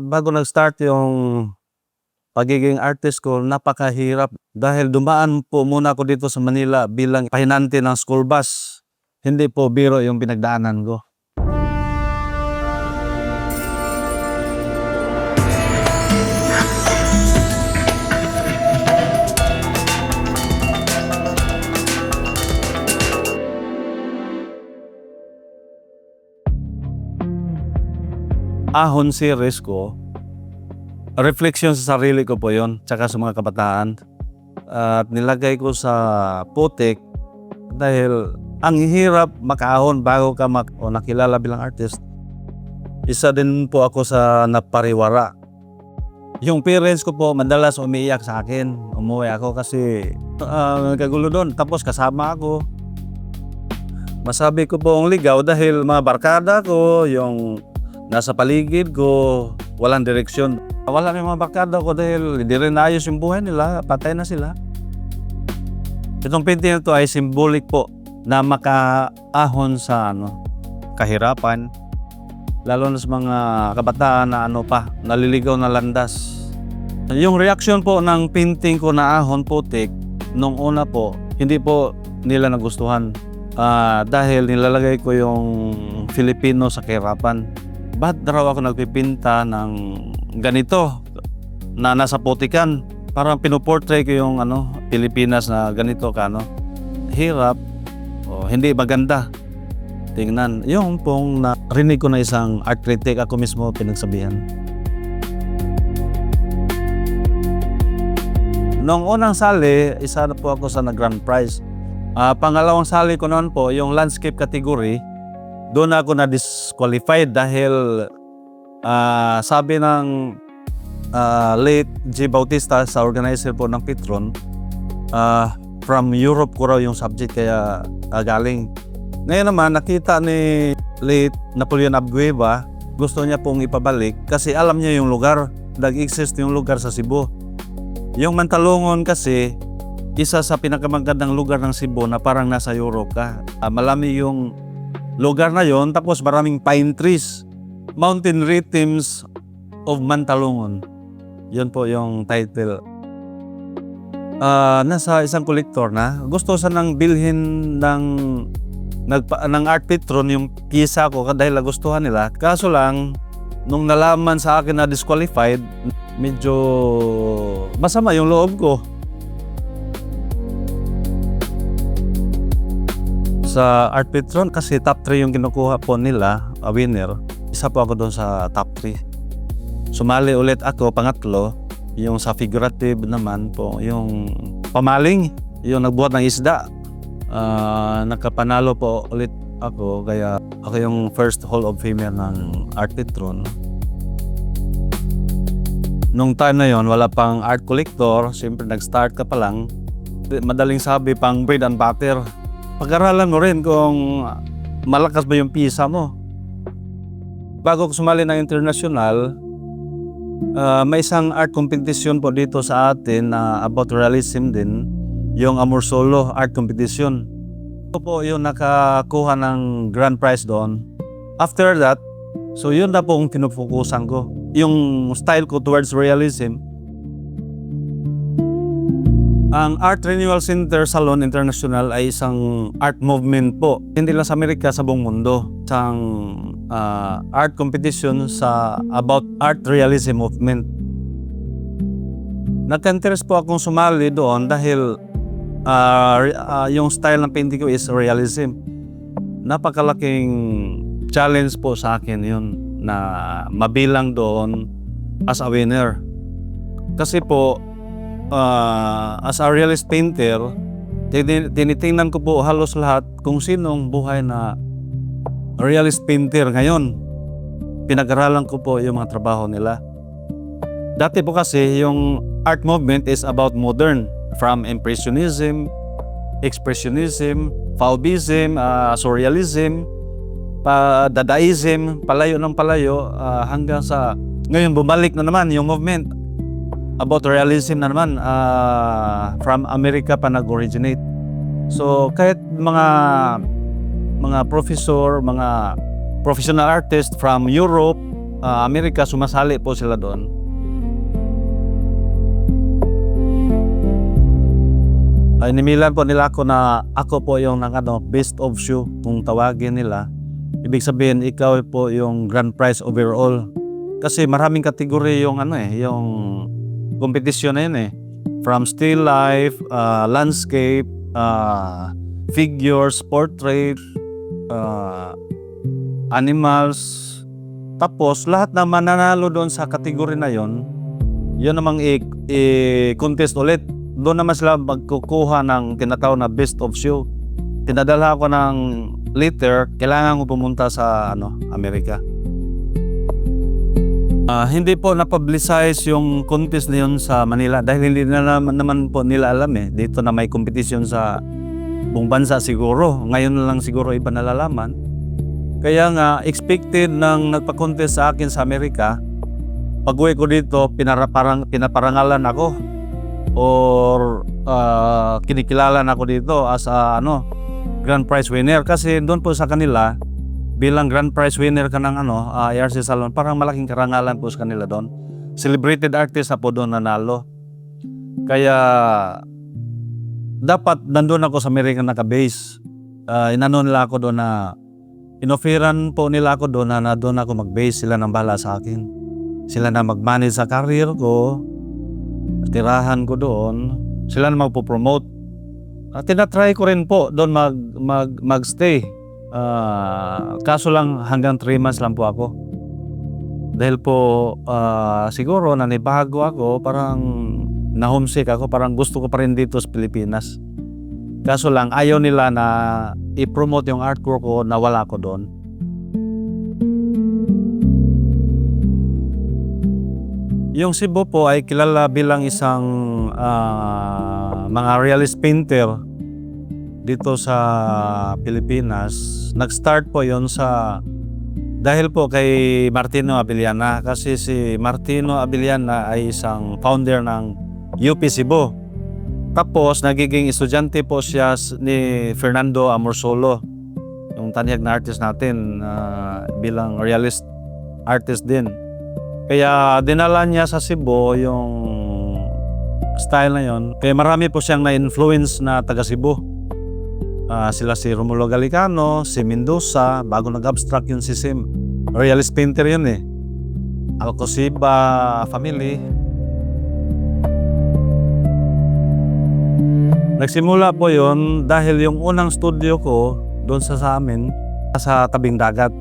bago nag-start yung pagiging artist ko, napakahirap dahil dumaan po muna ako dito sa Manila bilang pahinante ng school bus. Hindi po biro yung pinagdaanan ko. Ahon series ko, reflection sa sarili ko po yon, tsaka sa mga kabataan. At nilagay ko sa putik dahil ang hirap makaahon bago ka nakilala bilang artist. Isa din po ako sa napariwara. Yung parents ko po madalas umiiyak sa akin. Umuwi ako kasi nagkagulo doon. Tapos kasama ako. Masabi ko po ang ligaw dahil mga barkada ko, yung nasa paligid ko, walang direksyon. Wala may mga barkada ko dahil hindi rin ayos yung buhay nila, patay na sila. Itong painting na ito ay symbolic po na makaahon sa kahirapan, lalo na sa mga kabataan na naliligaw na landas. Yung reaction po ng painting ko na ahon putik, nung una po, hindi po nila nagustuhan dahil nilalagay ko yung Filipino sa kahirapan. Ba't raw ako nagpipinta ng ganito na nasa putikan? Parang pinoportray ko yung Pilipinas na ganito hirap o hindi maganda tingnan. Yung pong narinig ko na isang art critic, ako mismo pinagsabihan. Noong unang sali, isa na po ako sa grand prize. Pangalawang sali ko noon po, yung landscape category, doon ako na-disqualified dahil sabi ng late G. Bautista sa organizer po ng Petron, from Europe ko raw yung subject kaya galing. Ngayon naman nakita ni late Napoleon Abgueva, gusto niya pong ipabalik kasi alam niya yung lugar, nag-exist yung lugar sa Cebu. Yung Mantalongon kasi, isa sa pinakamagandang lugar ng Cebu na parang nasa Europe ka. Malami yung lugar na yon, tapos maraming pine trees. Mountain Rhythms of Mantalongon. Yun po yung title. Nasa isang kolektor na. Gusto sanang bilhin ng Art Petron yung piyesa ko dahil nagustuhan nila. Kaso lang, nung nalaman sa akin na disqualified, medyo masama yung loob ko. Sa Art Petron kasi top 3 yung kinukuha po nila, winner. Isa po ako doon sa top 3. Sumali ulit ako, pangatlo. Yung sa figurative naman po, yung pamaling, yung nagbuhat ng isda. Nakapanalo po ulit ako, kaya ako yung first Hall of Famer ng Art Petron. Nung time na yon, wala pang art collector, siyempre nag-start ka pa lang. Madaling sabi, pang bread and butter. Pag-aralan mo rin kung malakas ba yung pisa mo. Bago ko sumali ng international, may isang art competition po dito sa atin na about realism din, yung Amor Solo art competition. Ito po yung nakakuha ng grand prize doon. After that, so yun na po ang pinufokusan ko. Yung style ko towards realism. Ang Art Renewal Center Salon International ay isang art movement po. Hindi lang sa Amerika, sa buong mundo. Isang art competition about art realism movement. Nagka-interest po akong sumali doon dahil yung style ng painting ko is realism. Napakalaking challenge po sa akin yun na mabilang doon as a winner. Kasi po, as a realist painter, tinitingnan ko po halos lahat kung sinong buhay na realist painter ngayon. Pinag-aralan ko po yung mga trabaho nila. Dati po kasi yung art movement is about modern, from Impressionism, Expressionism, Fauvism, Surrealism, Dadaism, palayo ng palayo, hanggang sa ngayon bumalik na naman yung movement about realism na naman, from America pa nag-originate. So kahit mga professor, mga professional artist from Europe, Amerika, sumasali po sila doon. Inimilan po nila ako na ako po yung best of shoe kung tawagin nila. Ibig sabihin ikaw po yung grand prize overall. Kasi maraming kategory yung yung kompetisyon na yun eh. From still life, landscape, figures, portrait, animals. Tapos lahat na mananalo doon sa kategory na yon, yun namang i-contest ulit. Doon naman sila magkukuha ng tinatawag na best of show. Pinadala ko ng letter, kailangan ko pumunta sa Amerika. Hindi po na-publicize yung contest na yun sa Manila dahil hindi na naman po nila alam dito na may competition sa buong bansa siguro. Ngayon na lang siguro iba nalalaman. Kaya nga, expected nang nagpa-contest sa akin sa Amerika, pag-uwi ko dito, pinaparangalan ako or kinikilala na ako dito as a grand prize winner. Kasi doon po sa kanila, bilang grand prize winner ka ng ARC Salon, parang malaking karangalan po sa kanila doon. Celebrated artist na po doon nanalo. Kaya dapat nandun ako sa Amerika naka-base. Inano nila ako doon na inoferan po nila ako doon na doon ako mag-base. Sila nang bahala sa akin. Sila na mag-manage sa career ko, tirahan ko doon. Sila na magpo-promote. Tinatry ko rin po doon mag-stay. Kaso lang hanggang 3 months lang po ako. Dahil po siguro nanibago ako, parang na-homesick ako, parang gusto ko pa rin dito sa Pilipinas. Kaso lang ayaw nila na i-promote yung artwork ko na wala ko doon. Yung Cebu po ay kilala bilang isang mga realist painter dito sa Pilipinas. Nag-start po yon dahil po kay Martino Abiliana, kasi si Martino Abiliana ay isang founder ng UP Cebu. Tapos nagiging estudyante po siya ni Fernando Amorsolo, yung tanyag na artist natin, bilang realist artist din. Kaya dinala niya sa Cebu yung style na yon. Kaya marami po siyang na-influence na taga Cebu. Sila si Romulo Gallicano, si Mendoza, bago nag-abstract yun si Sim. Realist painter yun Alcosiba family. Nagsimula po yun dahil yung unang studio ko doon sa amin, sa tabing dagat.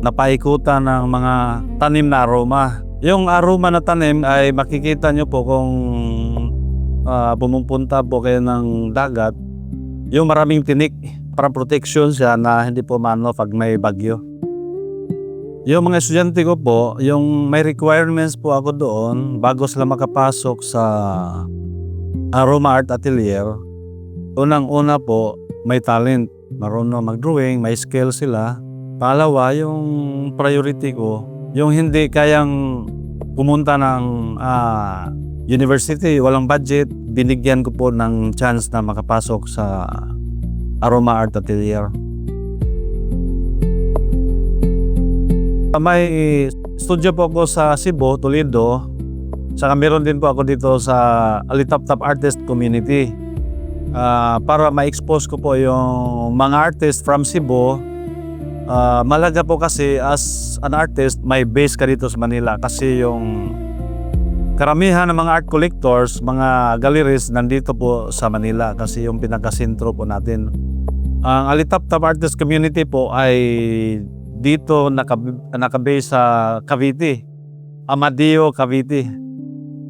Napaikutan ng mga tanim na aroma. Yung aroma na tanim ay makikita nyo po kung pumupunta po kayo ng dagat. Yung maraming tinik, para protection siya na hindi po mano pag may bagyo. Yung mga estudyante ko po, yung may requirements po ako doon bago sila makapasok sa Aroma Art Atelier. Unang-una po, may talent, marunong mag-drawing, may skill sila. Pangalawa, yung priority ko, yung hindi kayang pumunta ng university, walang budget, binigyan ko po ng chance na makapasok sa Aroma Art Atelier. May studio po ako sa Cebu, Toledo. Saka meron din po ako dito sa Alitaptap Artist Community. Para ma-expose ko po yung mga artist from Cebu. Malaga po kasi as an artist, may base ka dito sa Manila kasi yung karamihan ng mga art collectors, mga galleries nandito po sa Manila kasi yung pinakasentro po natin. Ang Alitaptap Artist Community po ay dito nakabase sa Cavite, Amadeo, Cavite.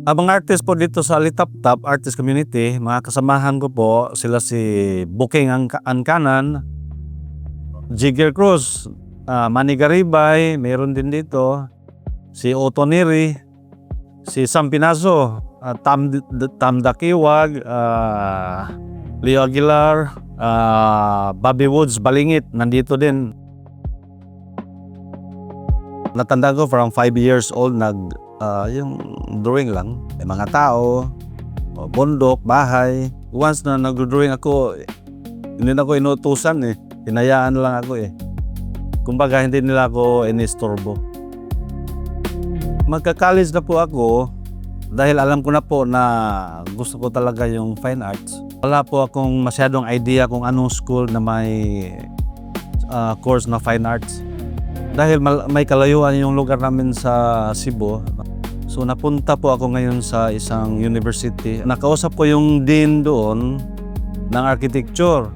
Ang mga artist po dito sa Alitaptap Artist Community, mga kasamahan ko po, sila si Booking Ancanan, Jigger Cruz, Manny Garibay, meron din dito, si Otto Neri, si Sam Pinazo, Tam Dakiwag, Leo Aguilar, Bobby Woods Balingit, nandito din. Natanda ko from 5 years old yung drawing lang, may mga tao, bundok, bahay. Once na nag-drawing ako, hindi na ako inutusan Hinayaan lang ako Kumbaga hindi nila ako inistorbo. Magka-college na po ako dahil alam ko na po na gusto ko talaga yung fine arts. Wala po akong masyadong idea kung anong school na may course na fine arts. Dahil may kalayuan yung lugar namin sa Cebu. So napunta po ako ngayon sa isang university. Nakausap ko yung dean doon ng architecture.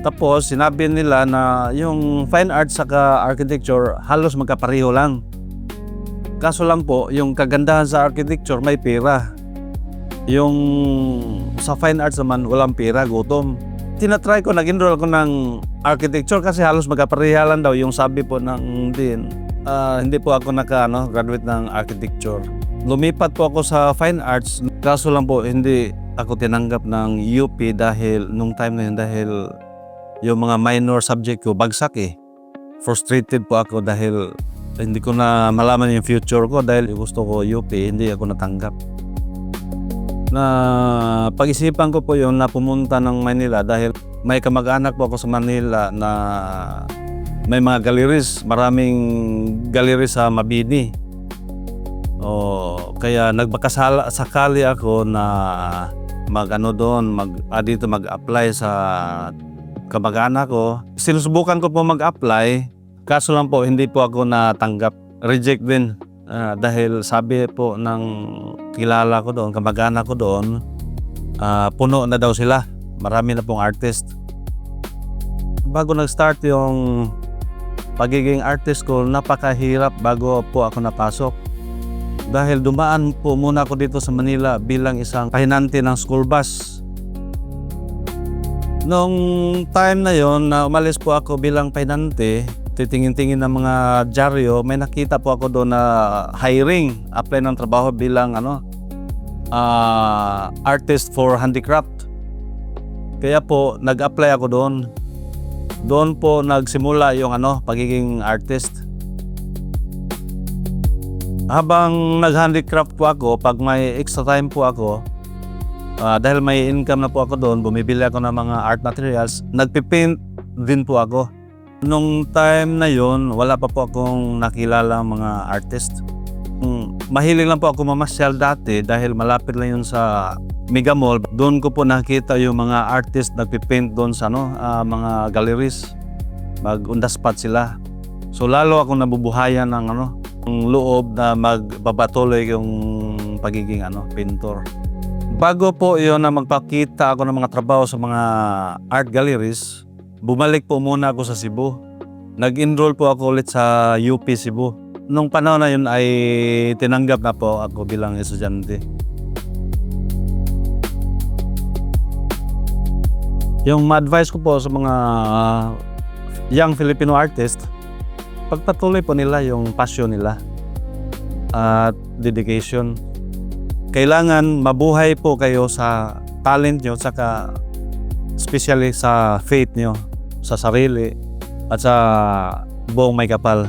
Tapos sinabi nila na yung fine arts saka architecture halos magkapareho lang. Kaso lang po, yung kagandahan sa architecture may pera. Yung sa fine arts naman walang pera, gutom. Tinatry ko, nag-enroll ko ng architecture kasi halos magkapareha lang daw yung sabi po ng dean. Hindi po ako graduate ng architecture. Lumipat po ako sa fine arts, kaso lang po hindi ako tinanggap ng UP dahil nung time na yun dahil yung mga minor subject ko bagsak eh. Frustrated po ako dahil hindi ko na malaman yung future ko dahil gusto ko UP, hindi ako natanggap. Na pag-isipan ko po yun na pumunta ng Manila dahil may kamag-anak po ako sa Manila na may mga galleries, maraming galleries sa Mabini. Kaya nagbakasakali ako na dito mag-apply sa kamag-anak ko. Sinusubukan ko po mag-apply, kaso lang po hindi po ako natanggap. Reject din. Dahil sabi po ng kilala ko doon, kamag-anak ko doon, puno na daw sila. Marami na pong artist. Bago nag-start yung pagiging artist ko, napakahirap bago po ako napasok. Dahil dumaan po muna ako dito sa Manila bilang isang pahinante ng school bus. Nung time na yon na umalis po ako bilang pahinante, titingin-tingin ng mga dyaryo, may nakita po ako doon na hiring, apply ng trabaho bilang artist for handicraft. Kaya po nag-apply ako doon. Doon po nagsimula yung pagiging artist. Habang nag-handicraft po ako, pag may extra time po ako, dahil may income na po ako doon, bumibili ako ng mga art materials, nagpipaint din po ako. Nung time na yon, wala pa po akong nakilala mga artist. Mahilig lang po ako mamasyal dati dahil malapit lang yun sa Mega Mall. Doon ko po nakita yung mga artist nagpipaint doon sa mga galleries. Mag-on the spot sila. So lalo akong nabubuhayan ng loob na magbabatuloy yung pagiging pintor. Bago po yun na magpakita ako ng mga trabaho sa mga art galleries, bumalik po muna ako sa Cebu. Nag-enroll po ako ulit sa UP Cebu. Nung panahon na yun ay tinanggap na po ako bilang estudyante. Yung ma-advise ko po sa mga young Filipino artist, pagpatuloy po nila yung passion nila at dedication. Kailangan mabuhay po kayo sa talent nyo, saka especially sa faith nyo, sa sarili at sa buong may kapal.